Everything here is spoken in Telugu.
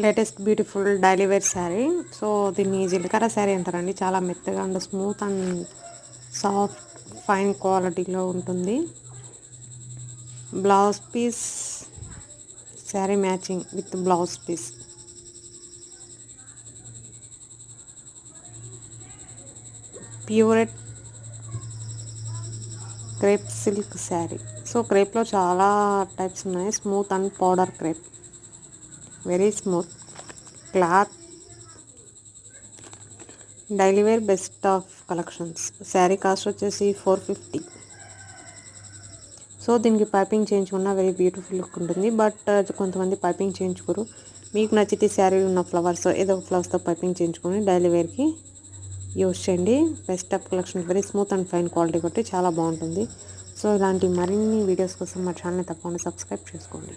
Latest beautiful daily wear sari. So దీన్ని జీలకర్ర శారీ అంటారండి. చాలా మెత్తగా and smooth and soft fine క్వాలిటీలో ఉంటుంది. Blouse piece sari matching with blouse piece. ప్యూరెట్ క్రేప్ సిల్క్ శారీ. సో క్రేప్లో చాలా టైప్స్ ఉన్నాయి. Smooth and powder crepe, very smooth cloth. Daily wear best of collections. Sari cost వచ్చేసి 450. సో దీనికి పైపింగ్ చేయించుకున్న వెరీ బ్యూటిఫుల్ లుక్ ఉంటుంది. బట్ కొంతమంది పైపింగ్ చేయించుకోరు. మీకు నచ్చితే శారీ ఉన్న ఫ్లవర్స్ ఏదో ఒక ఫ్లవర్స్తో పైపింగ్ చేయించుకొని డైలీ వేర్కి యూస్ చేయండి. Best of collection, very smooth and fine quality కొట్టి చాలా బాగుంటుంది. సో ఇలాంటి మరిన్ని వీడియోస్ కోసం మా ఛానల్ని తప్పకుండా సబ్స్క్రైబ్ చేసుకోండి.